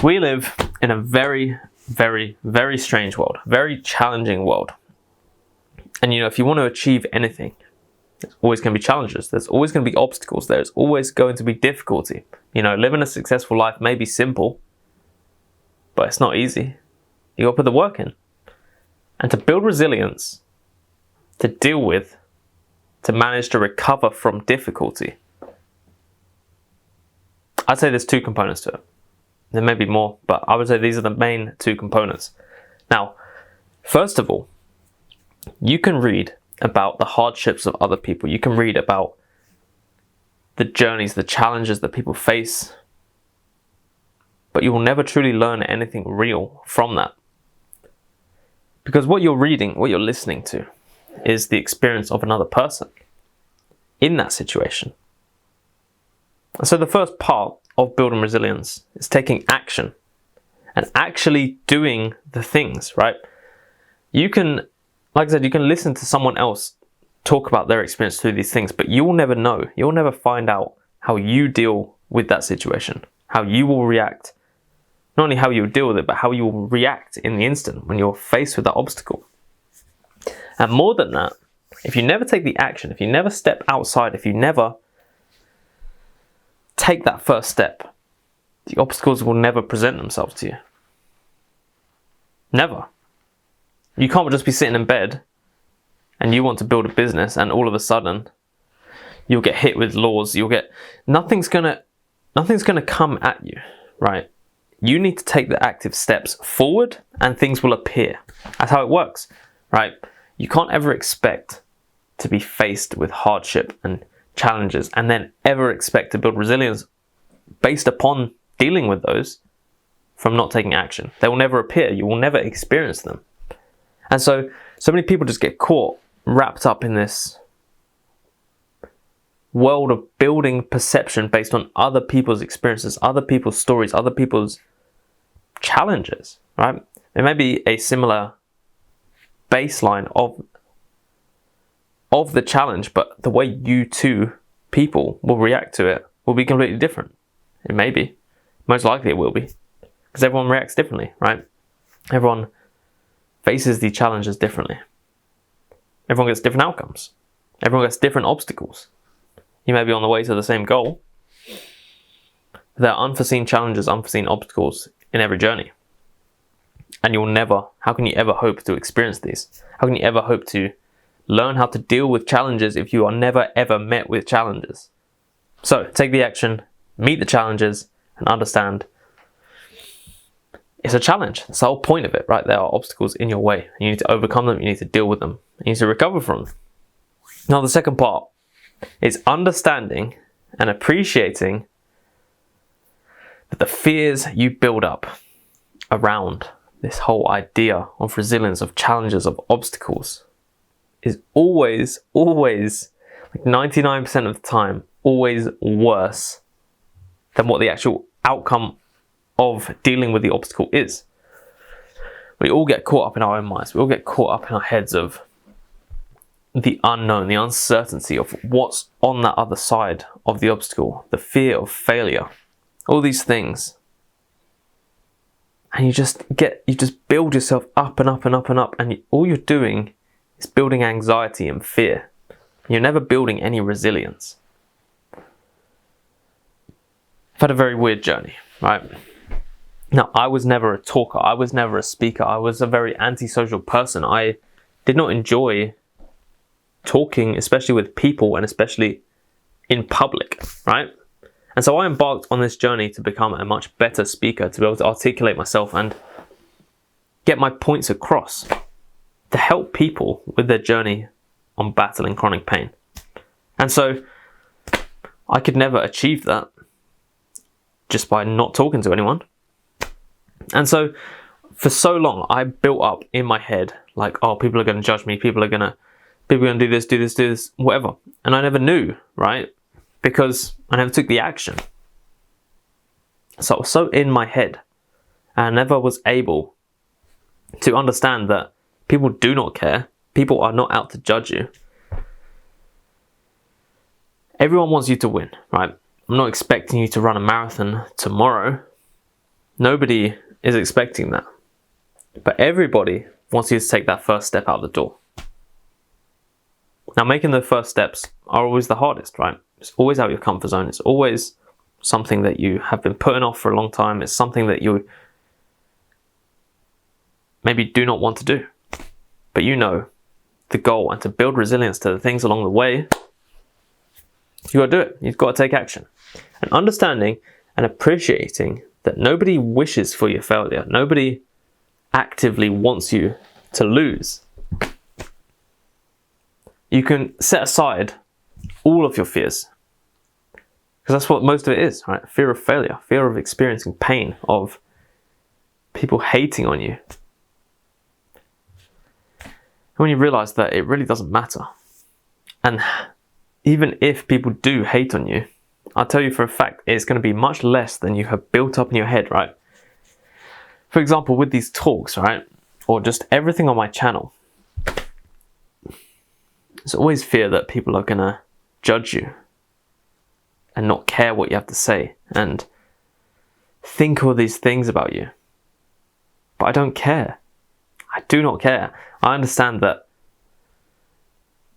We live in a very, very, very strange world, very challenging world. And if you want to achieve anything, there's always going to be challenges. There's always going to be obstacles. There's always going to be difficulty. Living a successful life may be simple, but it's not easy. You got to put the work in. And to build resilience, to deal with, to manage to recover from difficulty, I'd say there's two components to it. There may be more, but I would say these are the main two components. Now, first of all, you can read about the hardships of other people. You can read about the journeys, the challenges that people face, but you will never truly learn anything real from that. Because what you're reading, what you're listening to, is the experience of another person in that situation. And so the first part of building resilience is taking action and actually doing the things, right? You can, like I said, you can listen to someone else talk about their experience through these things, but you'll never know. You'll never find out how you deal with that situation, how you will react. Not only how you will deal with it, but how you will react in the instant when you're faced with that obstacle. And more than that, if you never take the action, if you never step outside, if you never take that first step, the obstacles will never present themselves to you. Never. You can't just be sitting in bed and you want to build a business and all of a sudden you'll get hit with laws. Nothing's gonna come at you, right? You need to take the active steps forward and things will appear. That's how it works, right? You can't ever expect to be faced with hardship and challenges and then ever expect to build resilience based upon dealing with those from not taking action. They will never appear. You will never experience them. And so many people just get caught, wrapped up in this world of building perception based on other people's experiences, other people's stories, other people's challenges, right? There may be a similar baseline of the challenge, but the way you two people will react to it will be completely different. It may be. Most likely it will be. Because everyone reacts differently, right? Everyone faces the challenges differently. Everyone gets different outcomes. Everyone gets different obstacles. You may be on the way to the same goal. There are unforeseen challenges, unforeseen obstacles in every journey. And how can you ever hope to experience these? How can you ever hope to learn how to deal with challenges if you are never ever met with challenges? So take the action, meet the challenges, and understand it's a challenge. That's the whole point of it, right? There are obstacles in your way. You need to overcome them, you need to deal with them, you need to recover from them. Now the second part is understanding and appreciating that the fears you build up around this whole idea of resilience, of challenges, of obstacles, is always, like 99% of the time, always worse than what the actual outcome of dealing with the obstacle is. We all get caught up in our own minds. We all get caught up in our heads of the unknown, the uncertainty of what's on that other side of the obstacle, the fear of failure, all these things. And you just build yourself up and up and up and up, and all you're doing is building anxiety and fear. You're never building any resilience. I've had a very weird journey, right? Now, I was never a talker. I was never a speaker. I was a very antisocial person. I did not enjoy talking, especially with people and especially in public, right? And so I embarked on this journey to become a much better speaker, to be able to articulate myself and get my points across, to help people with their journey on battling chronic pain. And so I could never achieve that just by not talking to anyone. And so for so long I built up in my head like, oh, people are going to judge me, people are going to do this, whatever. And I never knew, right? Because I never took the action. So I was so in my head, and I never was able to understand that people do not care. People are not out to judge you. Everyone wants you to win, right? I'm not expecting you to run a marathon tomorrow, Nobody is expecting that. But everybody wants you to take that first step out the door. Now, making the first steps are always the hardest, right? It's always out of your comfort zone. It's always something that you have been putting off for a long time. It's something that you maybe do not want to do. But you know the goal, and to build resilience to the things along the way, you got to do it. You've got to take action. And understanding and appreciating that nobody wishes for your failure. Nobody actively wants you to lose. You can set aside all of your fears. Because that's what most of it is, right? Fear of failure, fear of experiencing pain, of people hating on you. And when you realize that it really doesn't matter. And even if people do hate on you, I'll tell you for a fact, it's going to be much less than you have built up in your head, right? For example, with these talks, right? Or just everything on my channel. There's always fear that people are going to judge you and not care what you have to say and think all these things about you. But I don't care. I do not care. I understand that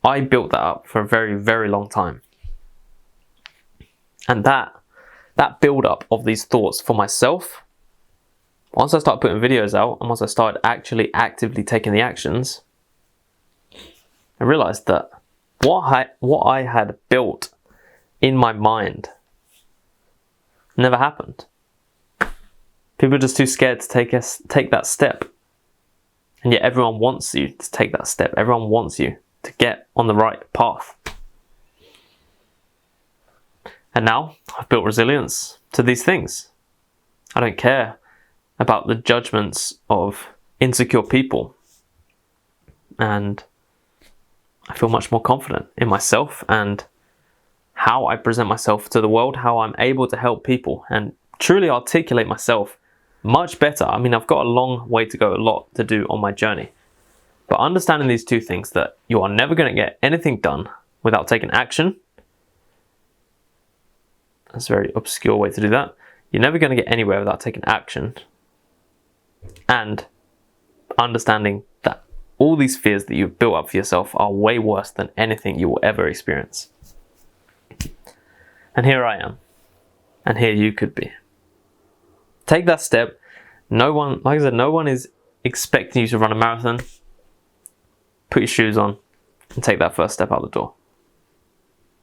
I built that up for a very, very long time. And that build-up of these thoughts for myself, once I started putting videos out and once I started actually actively taking the actions, I realized that what I had built in my mind never happened. People are just too scared to take that step. And yet everyone wants you to take that step. Everyone wants you to get on the right path. And now I've built resilience to these things. I don't care about the judgments of insecure people. And I feel much more confident in myself and how I present myself to the world, how I'm able to help people and truly articulate myself much better. I mean, I've got a long way to go, a lot to do on my journey. But understanding these two things, that you are never going to get anything done without taking action. That's a very obscure way to do that. You're never going to get anywhere without taking action. And understanding that all these fears that you've built up for yourself are way worse than anything you will ever experience. And here I am. And here you could be. Take that step. No one, like I said, no one is expecting you to run a marathon. Put your shoes on and take that first step out the door.